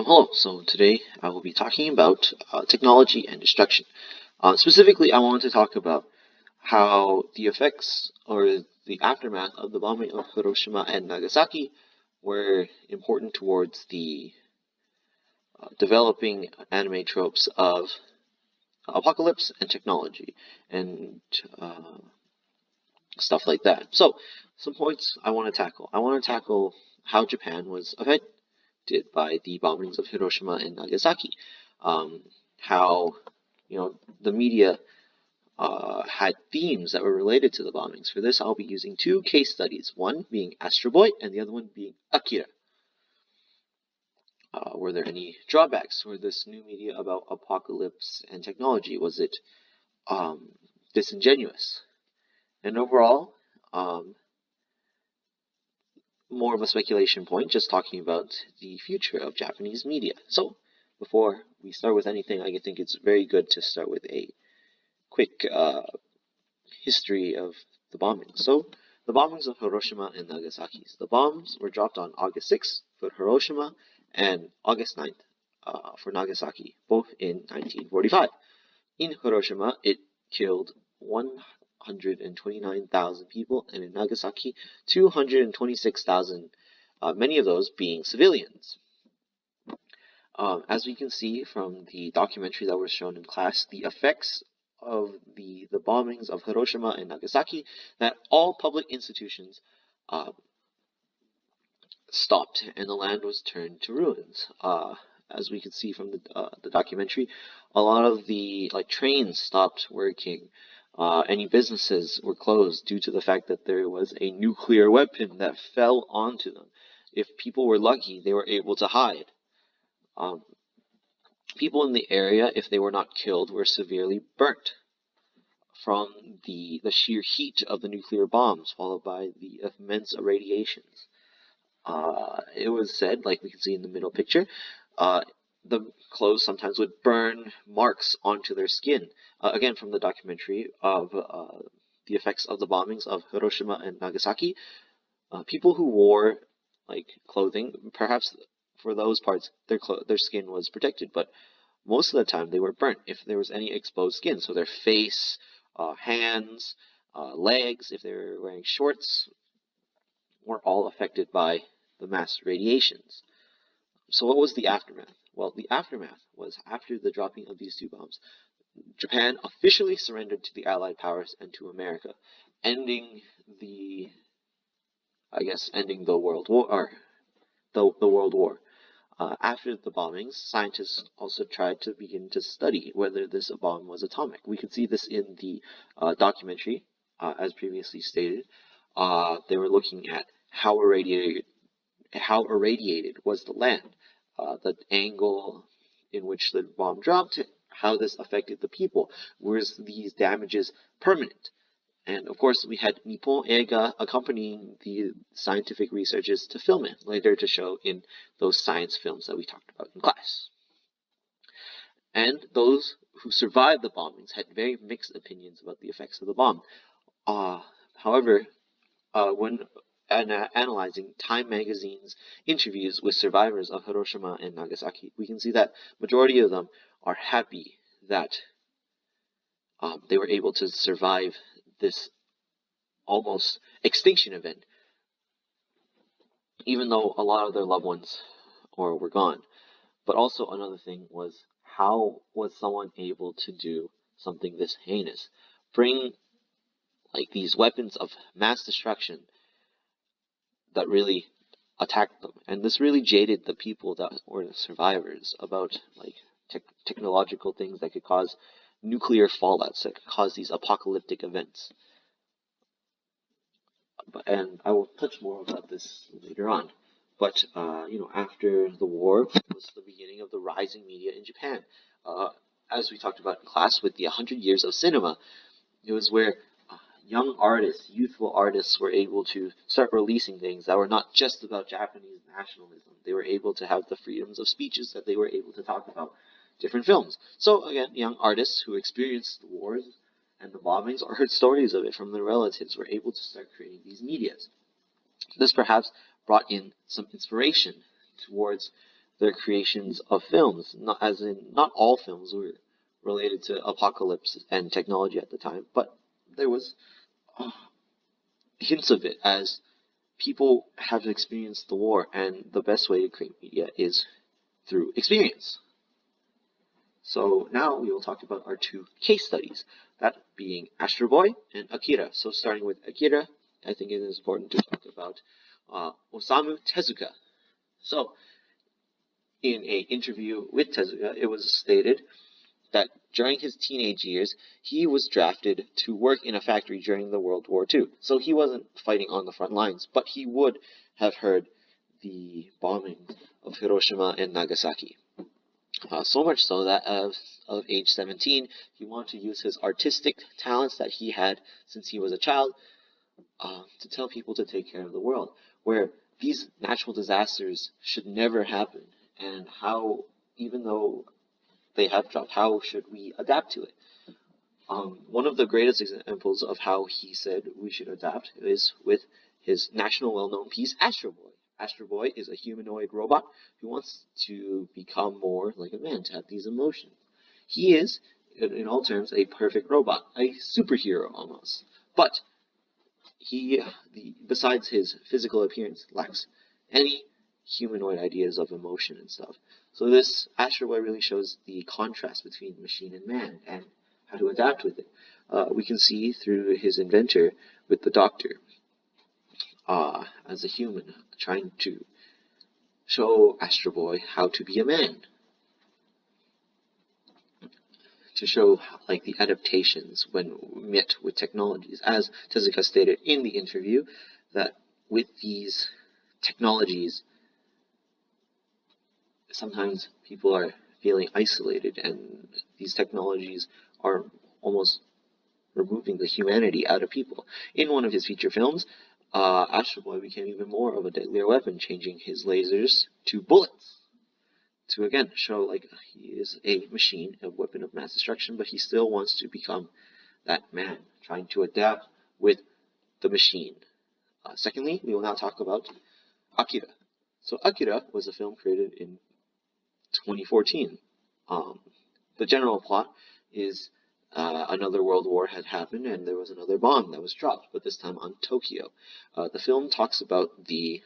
Hello, so today I will be talking about technology and destruction. Specifically, I want to talk about how the effects or the aftermath of the bombing of Hiroshima and Nagasaki were important towards the developing anime tropes of apocalypse and technology and stuff like that. So, some points I want to tackle. I want to tackle how Japan was affected by the bombings of Hiroshima and Nagasaki. How the media had themes that were related to the bombings. For this, I'll be using two case studies, one being Astro Boy and the other one being Akira. Were there any drawbacks for this new media about apocalypse and technology? Was it disingenuous? And overall, more of a speculation point, just talking about the future of Japanese media. So, before we start with anything, I think it's very good to start with a quick history of the bombings. So, the bombings of Hiroshima and Nagasaki. The bombs were dropped on August 6th for Hiroshima and August 9th for Nagasaki, both in 1945. In Hiroshima, it killed 129,000 people, and in Nagasaki, 226,000, many of those being civilians. As we can see from the documentary that was shown in class, the effects of the bombings of Hiroshima and Nagasaki, that all public institutions stopped and the land was turned to ruins. As we could see from the documentary, a lot of the trains stopped working. Any businesses were closed due to the fact that there was a nuclear weapon that fell onto them. If people were lucky, they were able to hide. People in the area, if they were not killed, were severely burnt from the sheer heat of the nuclear bombs, followed by the immense irradiations. It was said, like we can see in the middle picture, the clothes sometimes would burn marks onto their skin. Again, from the documentary of the effects of the bombings of Hiroshima and Nagasaki, people who wore clothing, perhaps for those parts, their skin was protected, but most of the time they were burnt if there was any exposed skin. So their face, hands, legs, if they were wearing shorts, were all affected by the mass radiations. So what was the aftermath? Well, the aftermath was after the dropping of these two bombs, Japan officially surrendered to the Allied powers and to America, ending the World War, or the World War. After the bombings, scientists also tried to begin to study whether this bomb was atomic. We could see this in the documentary, as previously stated. They were looking at how irradiated was the land, the angle in which the bomb dropped, how this affected the people. Was these damages permanent? And of course, we had Nippon Eiga accompanying the scientific researchers to film it, later to show in those science films that we talked about in class. And those who survived the bombings had very mixed opinions about the effects of the bomb. However, when analyzing Time magazine's interviews with survivors of Hiroshima and Nagasaki, we can see that majority of them are happy that they were able to survive this almost extinction event, even though a lot of their loved ones were gone. But also another thing was, how was someone able to do something this heinous? Bring these weapons of mass destruction that really attacked them. And this really jaded the people that were the survivors about technological things that could cause nuclear fallouts, that could cause these apocalyptic events. And I will touch more about this later on. But after the war was the beginning of the rising media in Japan. As we talked about in class with the 100 Years of Cinema, it was where young artists, youthful artists, were able to start releasing things that were not just about Japanese nationalism. They were able to have the freedoms of speeches that they were able to talk about different films. So again, young artists who experienced the wars and the bombings or heard stories of it from their relatives were able to start creating these medias. This perhaps brought in some inspiration towards their creations of films, not as in not all films were related to apocalypse and technology at the time, but there was uh, hints of it as people have experienced the war, and the best way to create media is through experience. So now we will talk about our two case studies, that being Astro Boy and Akira. So starting with Akira, I think it is important to talk about Osamu Tezuka. So in an interview with Tezuka, it was stated that during his teenage years, he was drafted to work in a factory during the World War II. So he wasn't fighting on the front lines, but he would have heard the bombing of Hiroshima and Nagasaki. So much so that of age 17, he wanted to use his artistic talents that he had since he was a child to tell people to take care of the world, where these natural disasters should never happen, and how, even though they have dropped, how should we adapt to it? One of the greatest examples of how he said we should adapt is with his national well-known piece, Astro Boy. Astro Boy is a humanoid robot who wants to become more like a man, to have these emotions. He is, in all terms, a perfect robot, a superhero almost. But besides his physical appearance, lacks any humanoid ideas of emotion and stuff. So this Astro Boy really shows the contrast between machine and man and how to adapt with it. We can see through his inventor with the Doctor as a human trying to show Astro Boy how to be a man, to show like the adaptations when met with technologies. As Tezuka stated in the interview, that with these technologies, sometimes people are feeling isolated, and these technologies are almost removing the humanity out of people. In one of his feature films, Astro Boy became even more of a deadlier weapon, changing his lasers to bullets to again show like he is a machine, a weapon of mass destruction, but he still wants to become that man, trying to adapt with the machine. Secondly, we will now talk about Akira. So Akira was a film created in 2014. The general plot is another world war had happened and there was another bomb that was dropped, but this time on Tokyo. The film talks about the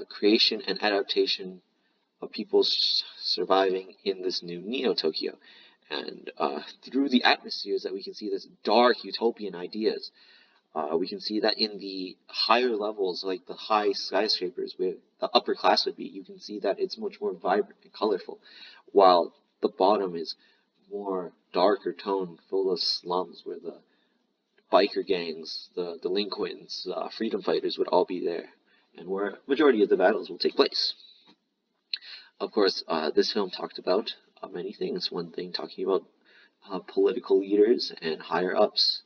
creation and adaptation of people surviving in this new Neo-Tokyo. And through the atmospheres that we can see this dark utopian ideas, we can see that in the higher levels, like the high skyscrapers where the upper class would be, you can see that it's much more vibrant and colorful, while the bottom is more darker tone, full of slums where the biker gangs, the delinquents, freedom fighters would all be there, and where majority of the battles will take place. Of course, this film talked about many things. One thing talking about political leaders and higher ups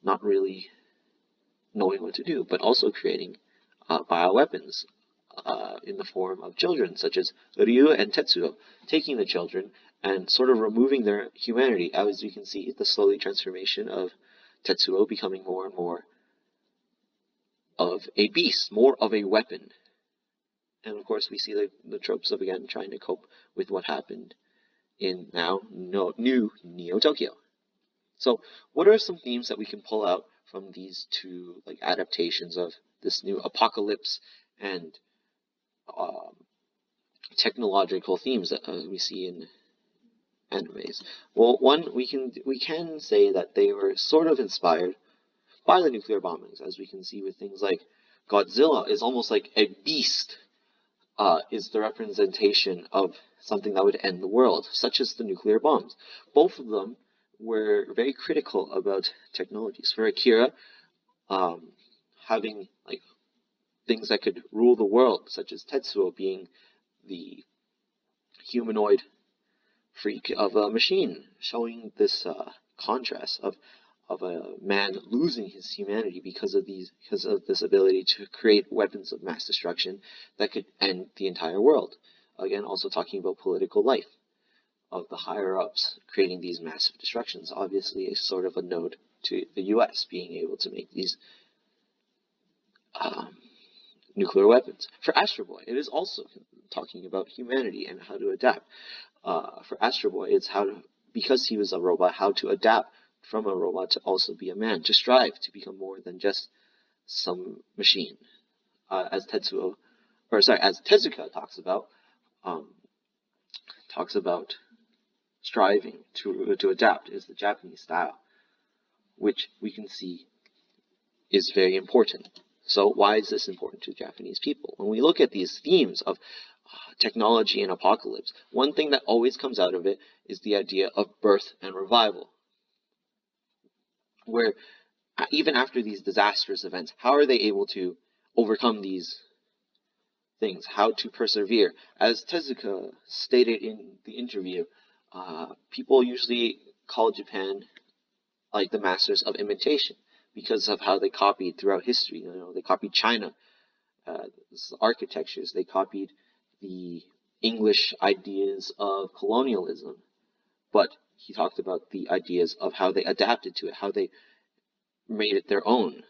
not really knowing what to do, but also creating bioweapons in the form of children, such as Ryu and Tetsuo, taking the children and sort of removing their humanity. As you can see, the slowly transformation of Tetsuo becoming more and more of a beast, more of a weapon. And of course, we see the tropes of again trying to cope with what happened in now new Neo-Tokyo. So, what are some themes that we can pull out from these two like adaptations of this new apocalypse and technological themes that we see in animes? Well, one, we can say that they were sort of inspired by the nuclear bombings, as we can see with things like Godzilla is almost like a beast, is the representation of something that would end the world, such as the nuclear bombs. Both of them were very critical about technologies. For Akira, having like things that could rule the world, such as Tetsuo being the humanoid freak of a machine, showing this contrast of a man losing his humanity because of this ability to create weapons of mass destruction that could end the entire world. Again, also talking about political life of the higher ups creating these massive destructions. Obviously, a sort of a nod to the U.S. being able to make these nuclear weapons. For Astro Boy, it is also talking about humanity and how to adapt. For Astro Boy, it's because he was a robot, how to adapt from a robot to also be a man, to strive to become more than just some machine. As Tezuka talks about striving to adapt is the Japanese style, which we can see is very important. So why is this important to Japanese people? When we look at these themes of technology and apocalypse, one thing that always comes out of it is the idea of birth and revival, where even after these disastrous events, how are they able to overcome these things, how to persevere? As Tezuka stated in the interview, people usually call Japan like the masters of imitation because of how they copied throughout history. You know, they copied China, architectures. They copied the English ideas of colonialism. But he talked about the ideas of how they adapted to it, how they made it their own.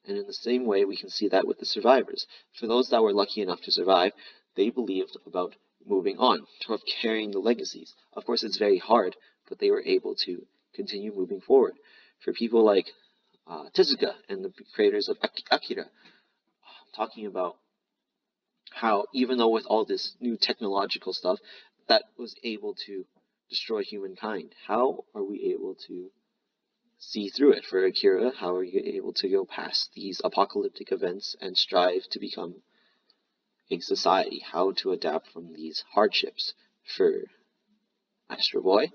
And in the same way, we can see that with the survivors. For those that were lucky enough to survive, they believed about moving on, of carrying the legacies. Of course, it's very hard, but they were able to continue moving forward. For people like Tezuka and the creators of Akira, talking about how even though with all this new technological stuff that was able to destroy humankind, how are we able to see through it? For Akira, how are you able to go past these apocalyptic events and strive to become a society? How to adapt from these hardships? For Astro Boy,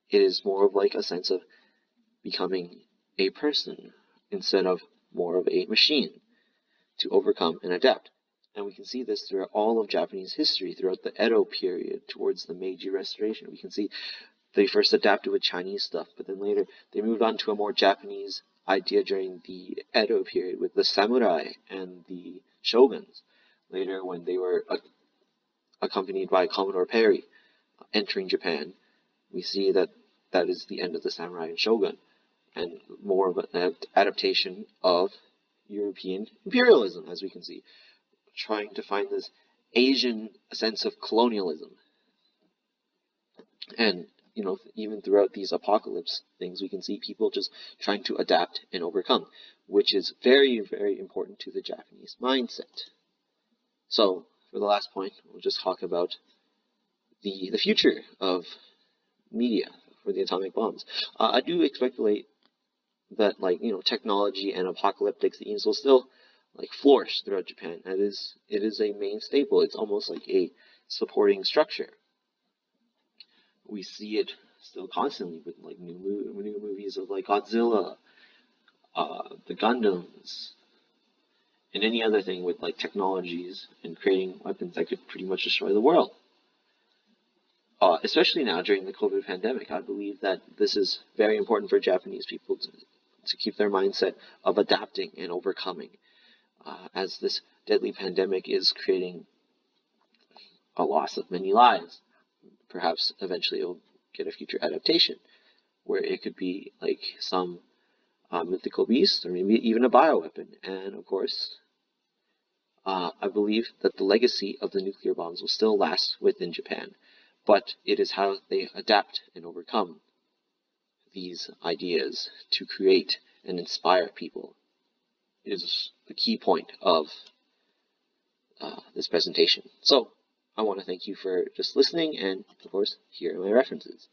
it is more of like a sense of becoming a person instead of more of a machine to overcome and adapt. And we can see this throughout all of Japanese history, throughout the Edo period, towards the Meiji Restoration. We can see they first adapted with Chinese stuff, but then later they moved on to a more Japanese idea during the Edo period with the samurai and the shoguns. Later, when they were accompanied by Commodore Perry entering Japan, we see that that is the end of the samurai and shogun, and more of an adaptation of European imperialism, as we can see, trying to find this Asian sense of colonialism. And, you know, even throughout these apocalypse things, we can see people just trying to adapt and overcome, which is very, very important to the Japanese mindset. So, for the last point, we'll just talk about the future of media for the atomic bombs. I do speculate that, like, you know, technology and apocalyptic themes will still like flourish throughout Japan. It is a main staple. It's almost like a supporting structure. We see it still constantly with like new movies of like Godzilla, the Gundams, and any other thing with like technologies and creating weapons that could pretty much destroy the world. Especially now during the COVID pandemic, I believe that this is very important for Japanese people to keep their mindset of adapting and overcoming, as this deadly pandemic is creating a loss of many lives. Perhaps eventually it will get a future adaptation where it could be like some mythical beast or maybe even a bioweapon. And of course, I believe that the legacy of the nuclear bombs will still last within Japan, but it is how they adapt and overcome these ideas to create and inspire people is the key point of this presentation. So I want to thank you for just listening, and of course, here are my references.